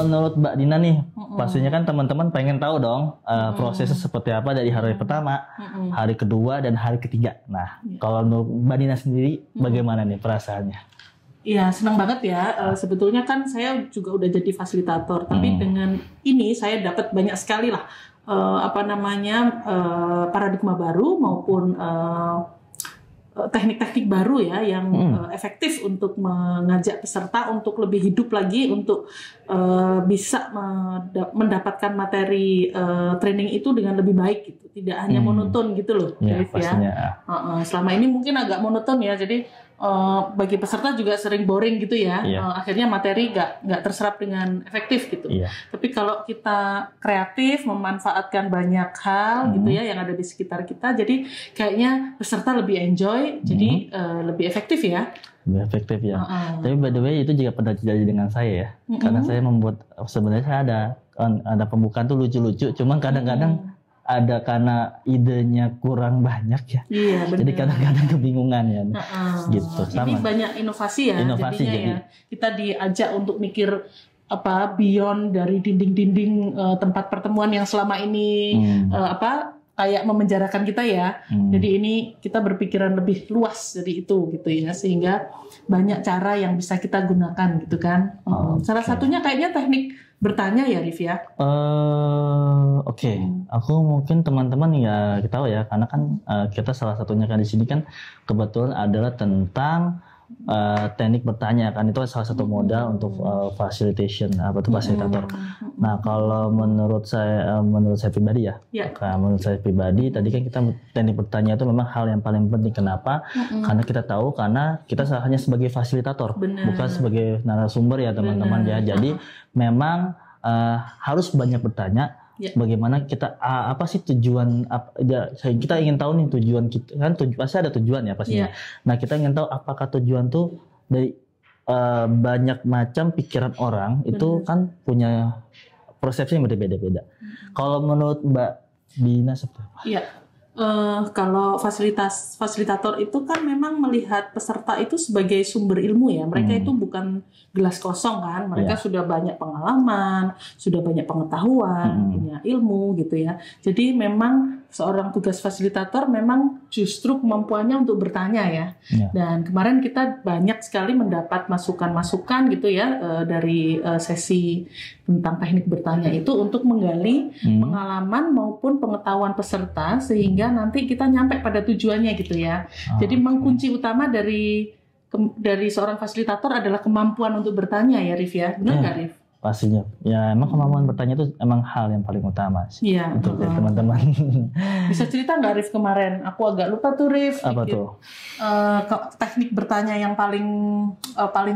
menurut Mbak Dina nih, pastinya kan teman-teman pengen tahu dong prosesnya seperti apa dari hari pertama, hari kedua, dan hari ketiga. Nah, kalau menurut Mbak Dina sendiri, bagaimana nih perasaannya? Iya, senang banget ya. Sebetulnya kan saya juga udah jadi fasilitator, tapi dengan ini saya dapat banyak sekali lah paradigma baru maupun teknik-teknik baru ya yang efektif untuk mengajak peserta untuk lebih hidup lagi, untuk bisa mendapatkan materi training itu dengan lebih baik gitu, tidak hanya monoton gitu loh, ya, ya. Selama ini mungkin agak monoton ya, jadi bagi peserta juga sering boring gitu ya. Akhirnya materi nggak terserap dengan efektif gitu. Tapi kalau kita kreatif, memanfaatkan banyak hal gitu ya yang ada di sekitar kita, jadi kayaknya peserta lebih enjoy, jadi lebih efektif ya. Lebih efektif ya. Tapi by the way itu juga pernah terjadi dengan saya ya. Karena saya membuat, sebenarnya saya ada pembukaan tuh lucu-lucu, cuman kadang-kadang ada karena idenya kurang banyak ya. Iya, benar. Jadi kadang-kadang kebingungan ya. Gitu. Sama. Ini banyak inovasi ya. Inovasi jadi ya. Kita diajak untuk mikir beyond dari dinding-dinding tempat pertemuan yang selama ini kayak memenjarakan kita ya. Jadi ini kita berpikiran lebih luas dari itu gitu ya, sehingga banyak cara yang bisa kita gunakan gitu kan. Salah satunya kayaknya teknik bertanya ya, Rif ya. Oke. Aku mungkin teman-teman ya kita tahu ya, karena kan kita salah satunya kan di sini kan kebetulan adalah tentang teknik bertanya kan, itu salah satu modal untuk facilitation fasilitator. Nah, kalau menurut saya pribadi ya, menurut saya pribadi tadi kan kita teknik bertanya itu memang hal yang paling penting. Kenapa? Karena kita tahu karena kita hanya sebagai fasilitator, bukan sebagai narasumber ya teman-teman ya. Jadi memang harus banyak bertanya. Bagaimana kita apa sih tujuan kita ingin tahu nih tujuan kita kan, pasti ada tujuan ya pastinya. Nah, kita ingin tahu apakah tujuan tuh dari banyak macam pikiran orang itu kan punya persepsi yang berbeda-beda. Kalau menurut Mbak Dina seperti apa? Iya. Kalau fasilitator itu kan memang melihat peserta itu sebagai sumber ilmu ya. Mereka itu bukan gelas kosong kan. Mereka sudah banyak pengalaman, sudah banyak pengetahuan, punya ilmu gitu ya. Jadi memang seorang tugas fasilitator memang justru kemampuannya untuk bertanya ya. Dan kemarin kita banyak sekali mendapat masukan-masukan gitu ya dari sesi tentang teknik bertanya itu untuk menggali pengalaman maupun pengetahuan peserta sehingga nanti kita nyampe pada tujuannya gitu ya. Jadi memang kunci utama dari seorang fasilitator adalah kemampuan untuk bertanya ya, Rif ya. Benar nggak, Rif? Pastinya. Ya, emang kemampuan bertanya itu emang hal yang paling utama sih untuk teman-teman. Bisa cerita nggak, Rif, kemarin? Aku agak lupa tuh, Rif. Apa tuh? Teknik bertanya yang paling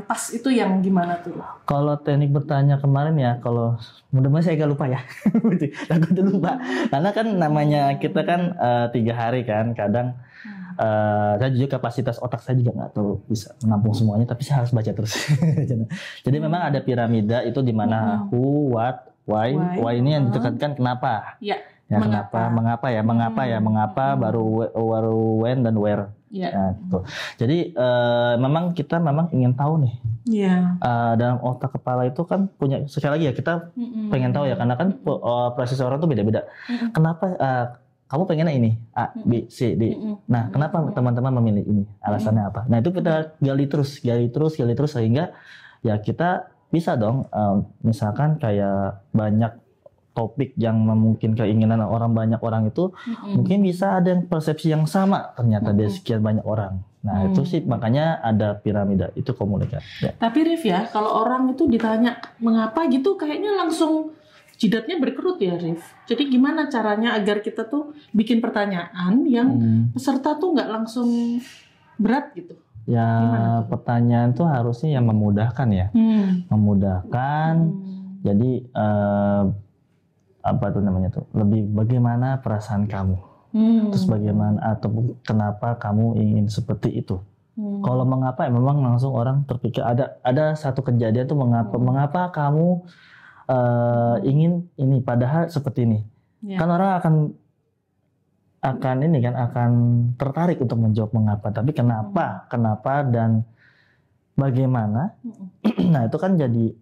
pas itu yang gimana tuh? Kalau teknik bertanya kemarin ya, kalau mudah-mudahan saya agak lupa ya. Takut lupa. Karena kan namanya kita kan 3 hari kan, kadang saya juga kapasitas otak saya juga nggak tahu bisa menampung semuanya, tapi saya harus baca terus. Jadi memang ada piramida itu di mana who, what, why ini yang ditekankan kenapa. Mengapa, baru when dan where. Gitu. Jadi memang kita ingin tahu nih. Dalam otak kepala itu kan punya, sekali lagi ya kita pengen tahu ya, karena kan proses orang tuh beda-beda. Kenapa kamu pengennya ini A, B, C, D. Nah, kenapa teman-teman memilih ini? Alasannya apa? Nah, itu kita gali terus sehingga ya kita bisa dong misalkan kayak banyak topik yang mungkin keinginan banyak orang itu mungkin bisa ada yang persepsi yang sama ternyata dari sekian banyak orang. Nah, itu sih makanya ada piramida, itu komunikasi. Tapi Rif ya, kalau orang itu ditanya mengapa gitu kayaknya langsung jidatnya berkerut ya, Rif. Jadi gimana caranya agar kita tuh bikin pertanyaan yang peserta tuh nggak langsung berat gitu? Ya, pertanyaan tuh harusnya yang memudahkan ya. Memudahkan. Jadi apa tuh namanya tuh? Lebih bagaimana perasaan kamu? Terus bagaimana atau kenapa kamu ingin seperti itu? Kalau mengapa ya memang langsung orang terpikir ada satu kejadian tuh mengapa kamu ingin ini padahal seperti ini. Kan orang akan tertarik untuk menjawab mengapa, tapi kenapa dan bagaimana. Nah, itu kan jadi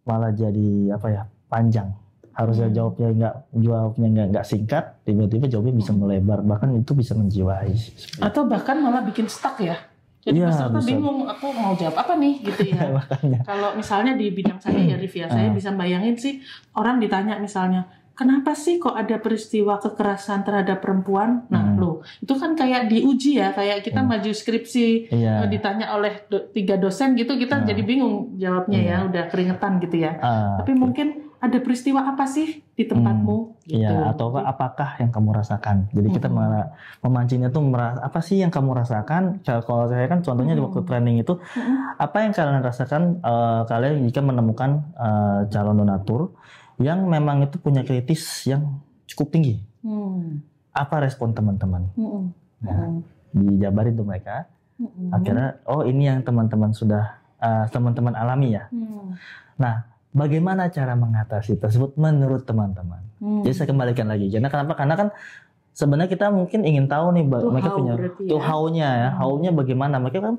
malah jadi apa ya, panjang. Harusnya jawabnya nggak singkat, tiba-tiba jawabnya bisa melebar, bahkan itu bisa menjiwai. Atau bahkan malah bikin stuck ya. Jadi peserta bingung, aku mau jawab apa nih gitu ya. Kalau misalnya di bidang saya ya Rif ya, saya bisa bayangin sih orang ditanya misalnya, kenapa sih kok ada peristiwa kekerasan terhadap perempuan? Nah loh, itu kan kayak diuji ya, kayak kita maju skripsi, ditanya oleh 3 dosen gitu, kita jadi bingung jawabnya ya, udah keringetan gitu ya. Tapi mungkin ada peristiwa apa sih di tempatmu? Gitu. Ya, atau apakah yang kamu rasakan? Jadi kita memancingnya tuh apa sih yang kamu rasakan? Kalau saya kan contohnya di waktu training itu, apa yang kalian rasakan kalian jika menemukan calon donatur yang memang itu punya kritis yang cukup tinggi. Apa respon teman-teman? Nah, dijabarin tuh mereka. Akhirnya, oh ini yang teman-teman sudah teman-teman alami ya. Nah, bagaimana cara mengatasi tersebut menurut teman-teman? Jadi saya kembalikan lagi. Karena kan sebenarnya kita mungkin ingin tahu nih mereka punya how-nya ya. How-nya bagaimana? Mereka kan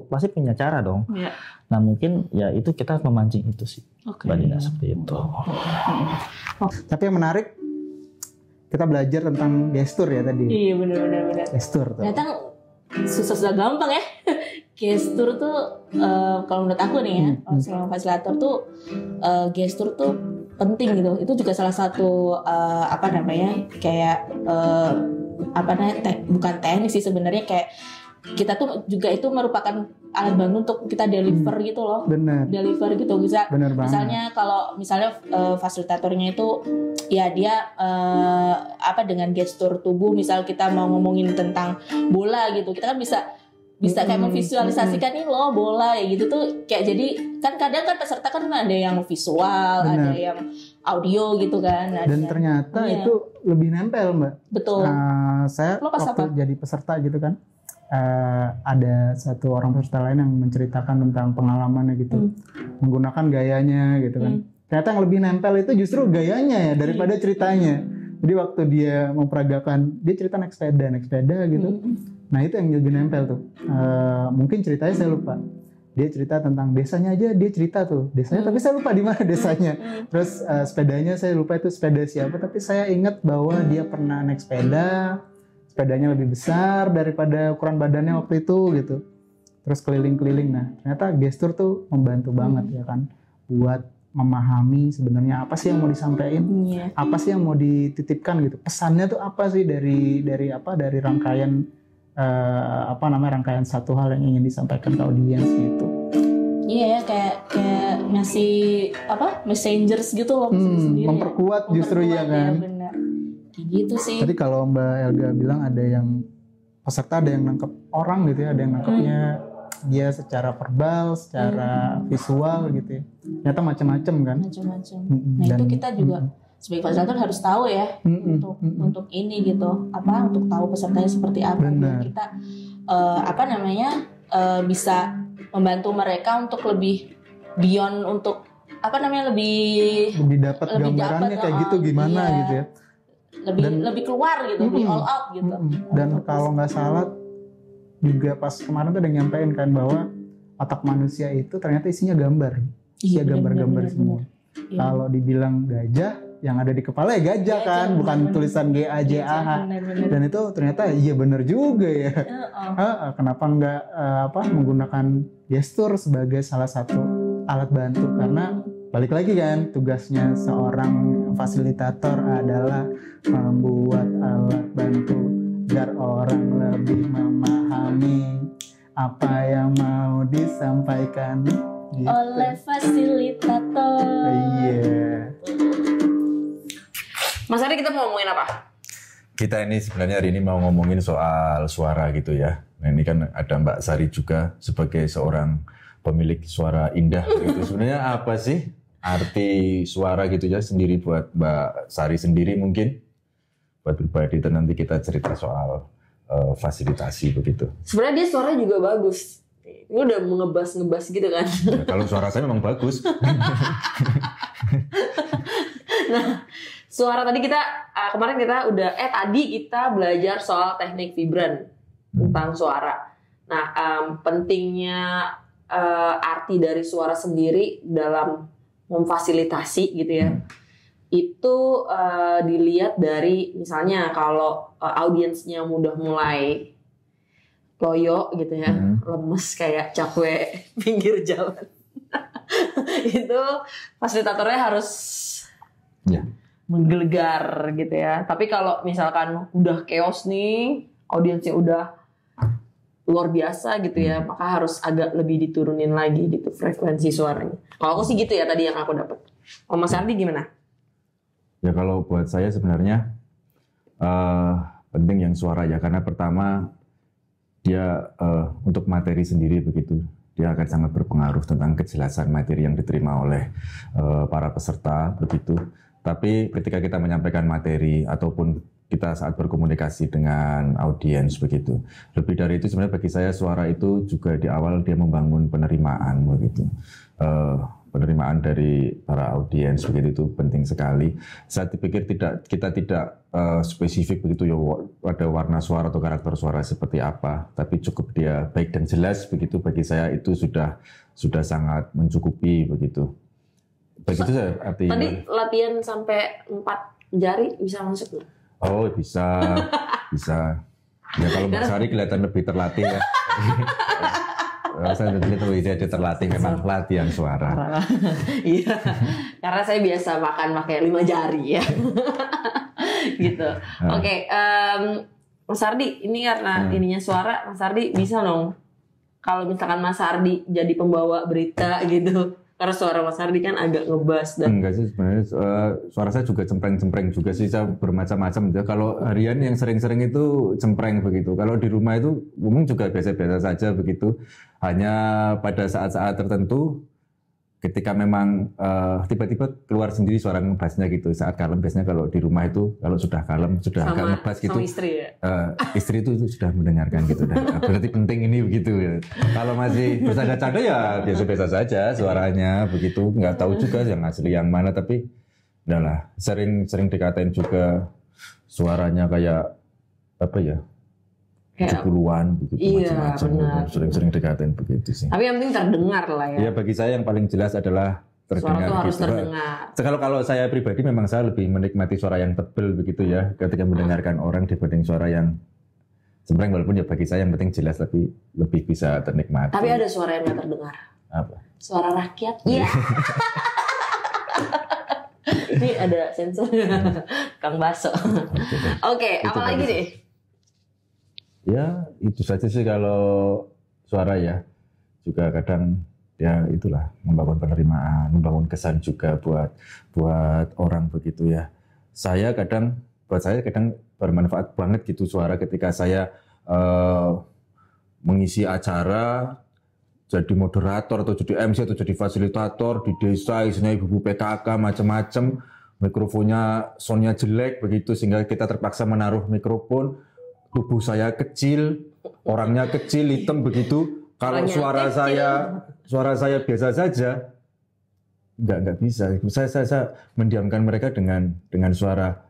pasti punya cara dong. Yeah. Nah, mungkin ya itu kita memancing itu sih. Mbak Dina, seperti itu. Tapi yang menarik kita belajar tentang gestur ya tadi. Iya, benar. Gestur tuh. Ternyata susah gampang ya. Gestur tuh kalau menurut aku nih ya, seorang fasilitator tuh gestur tuh penting gitu. Itu juga salah satu kayak bukan teknik sih sebenarnya, kayak kita tuh juga itu merupakan alat bantu untuk kita deliver gitu loh. Benar. Deliver gitu bisa. Misalnya kalau fasilitatornya itu ya dia dengan gestur tubuh, misal kita mau ngomongin tentang bola gitu, kita kan bisa kayak memvisualisasikan nih loh bola ya gitu tuh, kayak jadi kan kadang kan peserta kan ada yang visual, ada yang audio gitu kan. Dan ternyata itu lebih nempel, Mbak. Betul. Saya waktu jadi peserta gitu kan, ada satu orang peserta lain yang menceritakan tentang pengalamannya gitu, menggunakan gayanya gitu kan. Ternyata yang lebih nempel itu justru gayanya ya daripada ceritanya. Jadi waktu dia memperagakan, dia cerita naik sepeda gitu. Nah itu yang lebih nempel tuh. Mungkin ceritanya saya lupa. Dia cerita tentang desanya aja, dia cerita tuh desanya, tapi saya lupa di mana desanya. Terus sepedanya saya lupa itu sepeda siapa, tapi saya ingat bahwa dia pernah naik sepeda. Sepedanya lebih besar daripada ukuran badannya waktu itu gitu. Terus keliling-keliling. Nah ternyata gestur tuh membantu banget ya kan, buat memahami sebenarnya apa sih yang mau disampaikan, apa sih yang mau dititipkan gitu, pesannya tuh apa sih dari rangkaian rangkaian satu hal yang ingin disampaikan ke audiens gitu. Iya ya, kayak ngasih messengers gitu loh, memperkuat justru ya kan. Benar. Kayak gitu sih. Tadi kalau Mbak Elga bilang ada yang peserta ada yang nangkep orang gitu ya, ada yang nangkepnya dia secara verbal, secara visual gitu ya. Ternyata macam-macam kan. Macam-macam. Nah itu kita juga sebagai fasilitator harus tahu ya untuk ini gitu, untuk tahu pesertanya seperti apa. Benar. Kita bisa membantu mereka untuk lebih beyond, untuk lebih dapat gambarannya kayak gitu gimana gitu ya. Lebih keluar gitu, lebih all out gitu. Dan kalau nggak salah juga pas kemarin tuh udah nyampein kan bahwa otak manusia itu ternyata isinya gambar. Iya, gambar-gambar semua. Iya. Kalau dibilang gajah, yang ada di kepala ya gajah kan, bukan tulisan GAJAH. Dan itu ternyata iya benar juga ya. Kenapa nggak menggunakan gestur sebagai salah satu alat bantu? Karena balik lagi kan, tugasnya seorang fasilitator adalah membuat alat bantu agar orang lebih memahami apa yang mau disampaikan gitu. Oleh fasilitator. Iya. Mas Ari, kita mau ngomongin apa? Kita ini sebenarnya hari ini mau ngomongin soal suara gitu ya. Nah ini kan ada Mbak Sari juga sebagai seorang pemilik suara indah gitu. Sebenarnya apa sih arti suara gitu ya sendiri buat Mbak Sari sendiri mungkin? Buat pribadi dan nanti kita cerita soal fasilitasi begitu. Sebenarnya dia suaranya juga bagus. Ini udah ngebas gitu kan. Ya, kalau suara saya memang bagus. Nah, suara tadi tadi kita belajar soal teknik vibran tentang suara. Nah, pentingnya arti dari suara sendiri dalam memfasilitasi gitu ya. Itu dilihat dari misalnya kalau audiensnya udah mulai loyo gitu ya, lemes kayak cakwe pinggir jalan. Itu fasilitatornya harus menggelegar gitu ya. Tapi kalau misalkan udah chaos nih, audiensnya udah luar biasa gitu ya, maka harus agak lebih diturunin lagi gitu frekuensi suaranya. Kalau aku sih gitu ya tadi yang aku dapat. Oh, Mas Ardi gimana? Ya kalau buat saya sebenarnya penting yang suara ya, karena pertama dia untuk materi sendiri begitu, dia akan sangat berpengaruh tentang kejelasan materi yang diterima oleh para peserta begitu. Tapi ketika kita menyampaikan materi ataupun kita saat berkomunikasi dengan audiens begitu, lebih dari itu sebenarnya bagi saya suara itu juga di awal dia membangun penerimaan begitu. Penerimaan dari para audiens begitu itu penting sekali. Saya pikir kita tidak spesifik begitu ya ada warna suara atau karakter suara seperti apa, tapi cukup dia baik dan jelas begitu, bagi saya itu sudah sangat mencukupi begitu. Begitu saya arti. Tadi latihan sampai 4 jari bisa masuk nggak? Oh bisa. Ya kalau Mbak Sari kelihatan lebih terlatih ya. Saya lebih terlatih memang latihan suara. Iya, karena saya biasa makan pakai 5 jari ya. Gitu. Oke, Mas Ardi, ini karena ininya suara, Mas Ardi bisa dong. Kalau misalkan Mas Ardi jadi pembawa berita gitu, karena suara Mas Ardi kan agak ngebas dan. Enggak sih sebenarnya, suara saya juga cempreng-cempreng juga sih, saya bermacam-macam. Kalau harian yang sering-sering itu cempreng begitu. Kalau di rumah itu umum juga biasa-biasa saja begitu. Hanya pada saat-saat tertentu ketika memang tiba-tiba keluar sendiri suara ngebasnya gitu. Saat kalem biasanya kalau di rumah itu kalau sudah kalem sudah agak ngebas gitu. Sama istri ya? Istri itu sudah mendengarkan gitu. Berarti penting ini begitu ya. Kalau masih bercanda-canda ya biasa-biasa saja suaranya begitu. Nggak tahu juga yang asli yang mana, tapi udahlah. Sering dikatain juga suaranya kayak apa ya? 70-an begitu, iya, macam-macam. Sering dikatain begitu sih. Tapi yang penting terdengar lah ya. Ya bagi saya yang paling jelas adalah terdengar. Suara itu harus gitu. terdengar. Kalau saya pribadi memang saya lebih menikmati suara yang tebal begitu ya ketika mendengarkan orang dibanding suara yang cempreng, walaupun ya bagi saya yang penting jelas lebih bisa ternikmati. Tapi ada suara yang nggak terdengar. Apa? Suara rakyat. Iya. Ini ada sensornya. Kang Baso. Oke, apa lagi deh? Ya itu saja sih kalau suara ya. Juga kadang ya itulah membangun penerimaan, membangun kesan juga buat orang begitu ya. Buat saya kadang bermanfaat banget gitu suara ketika saya mengisi acara, jadi moderator atau jadi MC atau jadi fasilitator di desa, isinya ibu PKK macam-macam, mikrofonnya soundnya jelek begitu sehingga kita terpaksa menaruh mikrofon. Tubuh saya kecil, orangnya kecil, hitam begitu. Kalau suara saya biasa saja, nggak bisa. Saya mendiamkan mereka dengan suara,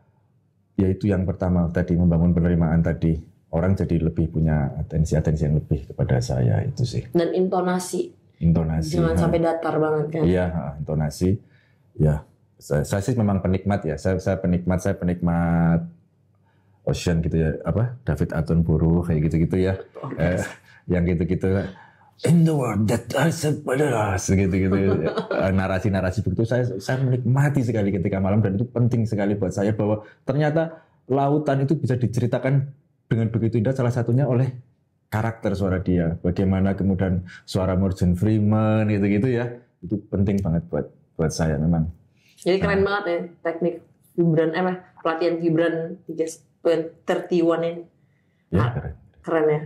yaitu yang pertama tadi membangun penerimaan tadi. Orang jadi lebih punya atensi yang lebih kepada saya itu sih. Dan intonasi. Jangan sampai datar banget kan? Iya, intonasi. Ya, saya sih memang penikmat ya. Saya penikmat Ocean gitu ya, David Attenborough kayak gitu-gitu ya, yang gitu-gitu, in the world that I said gitu-gitu, narasi-narasi begitu saya menikmati sekali ketika malam, dan itu penting sekali buat saya bahwa ternyata lautan itu bisa diceritakan dengan begitu indah, salah satunya oleh karakter suara dia, bagaimana kemudian suara Morgan Freeman gitu-gitu ya, itu penting banget buat saya memang. Jadi keren banget ya teknik vibran, pelatihan vibran 31 ini. Ya, keren ya.